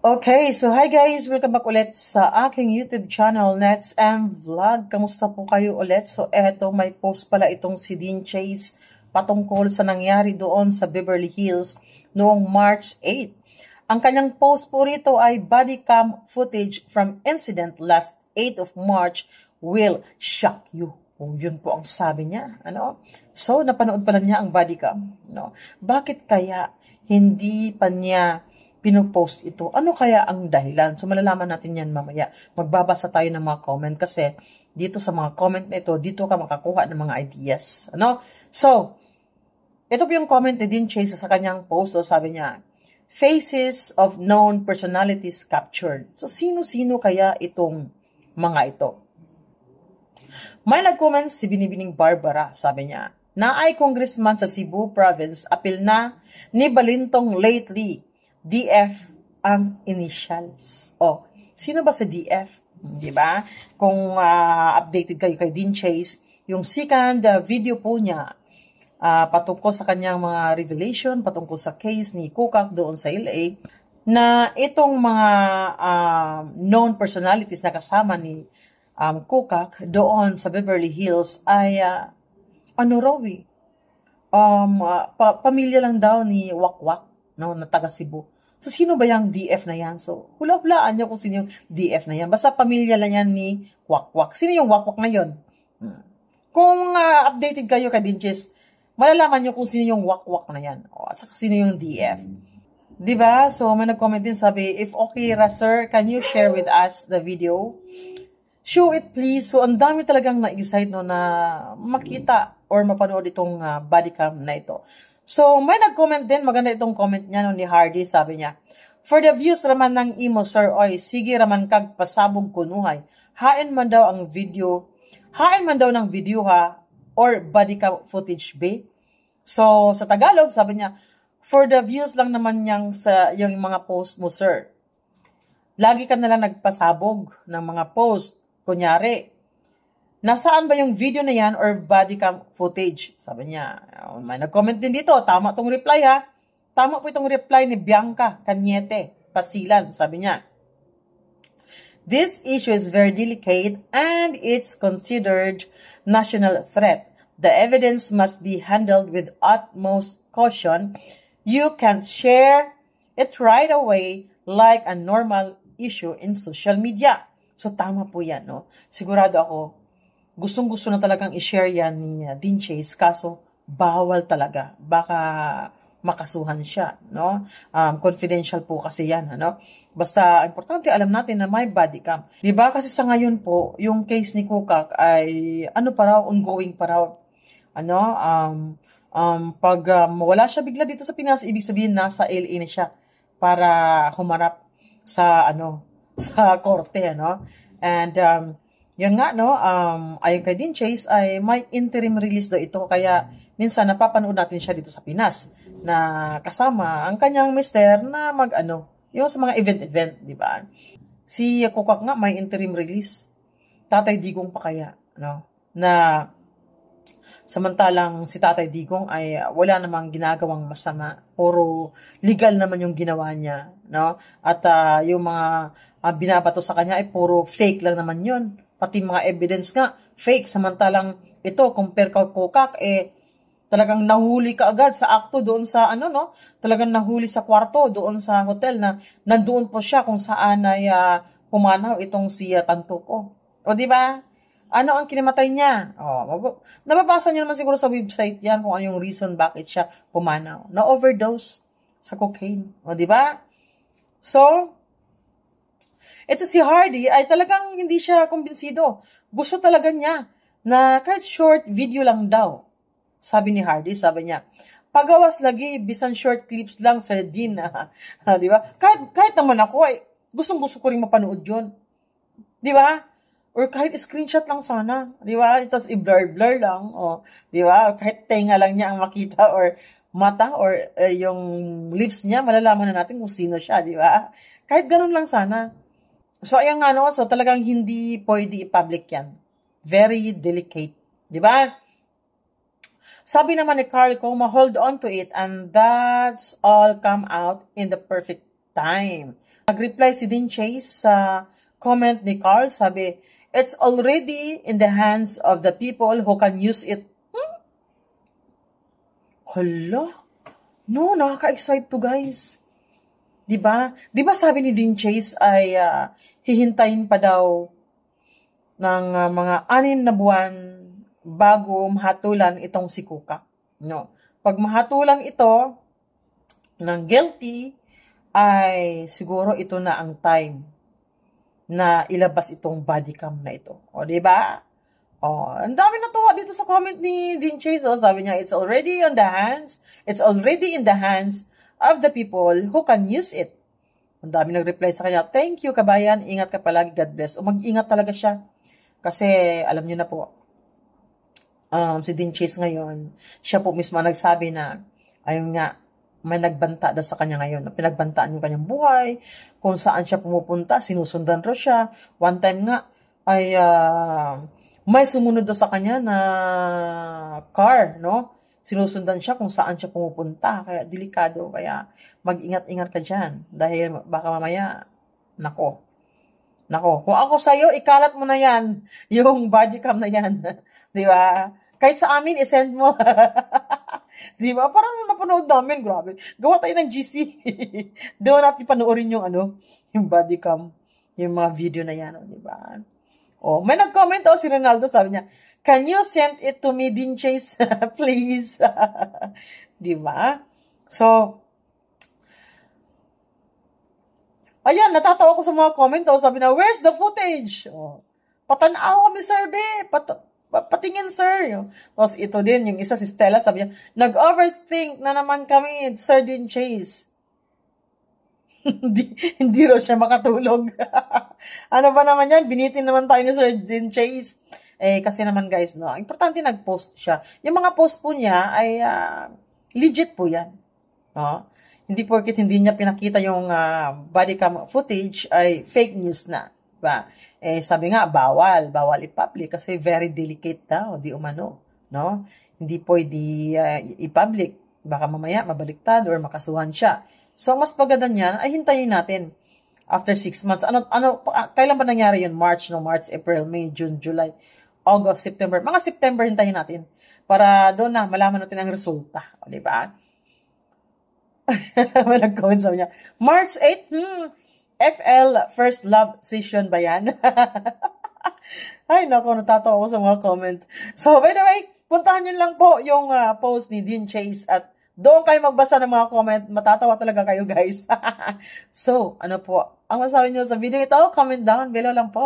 Okay, so hi guys! Welcome back ulit sa aking YouTube channel, Nets M Vlog. Kamusta po kayo ulit? So eto, may post pala itong si Dean Chase patungkol sa nangyari doon sa Beverly Hills noong March 8. Ang kanyang post po rito ay body cam footage from incident last 8 of March will shock you. Oh, yun po ang sabi niya. So, napanood pala niya ang body cam. Bakit kaya hindi pa niya pinopost ito? Ano kaya ang dahilan? So, malalaman natin yan mamaya. Magbabasa tayo ng mga comment kasi dito sa mga comment na ito, dito ka makakuha ng mga ideas. So, ito po yung comment ni Dean Chase sa kanyang post. So, sabi niya, faces of known personalities captured. So, sino-sino kaya itong mga ito? May nag-comment si Binibining Barbara, sabi niya, na ay congressman sa Cebu Province, apil na ni Balintong lately, DF ang initials. Sino ba sa DF? Diba? Kung updated kayo kay Dean Chase, yung second video po niya, patungkol sa kanyang mga revelation, patungkol sa case ni Kukak doon sa LA, na itong mga known personalities na kasama ni Kukak doon sa Beverly Hills ay pamilya lang daw ni Wakwak, na taga Cebu. So, sino ba yung DF na yan? So, hula-hulaan niyo kung sino yung DF na yan. Basta pamilya lang yan ni Wakwak. Sino yung Wakwak na yon? Kung updated kayo kay Dinches, malalaman niyo kung sino yung Wakwak na yan. At saka sino yung DF. Diba? So, may nag-comment din, sabi, if okay, sir, can you share with us the video? Show it please. So, ang dami talagang na-excite na makita or mapanood itong body cam na ito. So, may nag-comment din. Maganda itong comment niya ni Hardy. Sabi niya, for the views raman ng imo, sir, oy, sige raman kag pasabog kunuhay. Hain man daw ng video ha, or body cam footage be. So, sa Tagalog, sabi niya, for the views lang naman yung mga post mo, sir. Lagi ka nalang nagpasabog ng mga post. Kunyari, nasaan ba yung video na yan or body cam footage? Sabi niya, may nag-comment din dito, tama itong reply ha. Tama po itong reply ni Bianca Cañete, Pasilan. Sabi niya, this issue is very delicate and it's considered national threat. The evidence must be handled with utmost caution. You can't share it right away like a normal issue in social media. So, tama po yan, no? Sigurado ako, gustong-gusto na talagang i-share yan ni Dean Chase, kaso bawal talaga. Baka makasuhan siya, no? Confidential po kasi yan, ano? Basta, importante alam natin na may body cam. Diba? Kasi sa ngayon po, yung case ni Kukak ay, ongoing pa raw. Pag wala siya bigla dito sa Pinas, ibig sabihin nasa LA na siya para humarap sa, sa korte, And, yun nga, ayon kay Dean Chase, ay may interim release daw ito. Kaya, minsan, napapanood natin siya dito sa Pinas na kasama ang kanyang mister na yung sa mga event, di ba? Si Kukak nga, may interim release. Tatay Digong pa kaya, na samantalang si Tatay Digong ay wala namang ginagawang masama. Puro legal naman yung ginawa niya, At yung mga binabato sa kanya ay puro fake lang naman yun. Pati mga evidence nga, fake. Samantalang ito, compare ka Kukak, talagang nahuli ka agad sa akto doon sa, talagang nahuli sa kwarto doon sa hotel na nandoon po siya kung saan ay pumanaw itong si Tantuco. O, di ba? Ano ang kinamatay niya? Nababasa niyo naman siguro sa website yan kung ano yung reason bakit siya pumanaw. Na-overdose sa cocaine. O, di ba? So, ito si Hardy ay talagang hindi siya kumbinsido. Gusto talaga niya na kahit short video lang daw. Sabi ni Hardy, sabi niya, pagawas lagi, bisan short clips lang, Sir Dean. Di ba? Kahit naman ako ay gustong-gusto ko rin mapanood yun. Di ba? Or kahit screenshot lang sana, di ba? Tapos i-blur lang, di ba? Kahit tenga lang niya ang makita or mata or yung lips niya, malalaman na natin kung sino siya, di ba? Kahit ganun lang sana. So, ayan nga, so talagang hindi pwede i-public yan. Very delicate, di ba? Sabi naman ni Carl Coma, hold on to it and that's all come out in the perfect time. Nag-reply si Dean Chase sa comment ni Carl, sabi, it's already in the hands of the people who can use it. Hala? No, nakaka-excite to, guys. Diba? Diba sabi ni Dean Chase ay hihintayin pa daw ng mga 6 na buwan bago mahatulan itong si Kuka. No. Pag mahatulan ito ng guilty, ay siguro ito na ang time na ilabas itong body cam na ito. O, diba? O, ang dami natuwa dito sa comment ni Dean Chase. O, sabi niya, it's already in the hands of the people who can use it. Ang dami nag-reply sa kanya, thank you, kabayan, ingat ka palagi, God bless. O, mag-ingat talaga siya. Kasi, alam niyo na po, si Dean Chase ngayon, siya po mismo nagsabi na, ayun nga, may nagbanta daw sa kanya ngayon. Pinagbantaan yung kanyang buhay, kung saan siya pumupunta, sinusundan raw siya. One time nga, ay may sumunod daw sa kanya na car, no? Sinusundan siya kung saan siya pumupunta. Kaya delikado. Kaya mag-ingat-ingat ka dyan. Dahil baka mamaya, nako. Kung ako sa'yo, ikalat mo na yan. Yung body cam na yan. Di ba? Kahit sa amin, isend mo. Di ba? Parang napanood namin, grabe. Gawa tayo ng GC. Doon natin panoorin yung yung body cam. Yung mga video na yan, di ba? Oh, may nag-comment si Ronaldo, sabi niya, can you send it to me, Dean Chase? Please. Di ba? So, ayan, natatawa ko sa mga comment. Sabi na, where's the footage? Oh, patanaw kami, sir, be. Patingin, sir. Tapos ito din, yung isa si Stella, sabi niya, nag-overthink na naman kami, Sir Dean Chase. hindi raw siya makatulog. Ano ba naman yan? Binitin naman tayo ni Sir Dean Chase. Kasi naman guys, no, importante nag-post siya. Yung mga post po niya ay legit po yan. No? Hindi porket hindi niya pinakita yung body cam footage ay fake news na. Diba? Sabi nga, bawal i-public kasi very delicate daw, di umano, no? Hindi pwede i-public, baka mamaya mabaliktad or makasuhan siya. So, mas maganda niyan ay hintayin natin after 6 months. Kailan ba nangyari yun? March, April, May, June, July, August, September. Mga September hintayin natin para doon na malaman natin ang resulta, di ba? May nag-comment sa niya, March 8, FL First Love Session ba yan? Ay, naku, natatawa ko sa mga comment. So, by the way, puntahan nyo lang po yung post ni Dean Chase at doon kayo magbasa ng mga comment. Matatawa talaga kayo, guys. So, ano po? Ang masabi nyo sa video ito, comment down below lang po.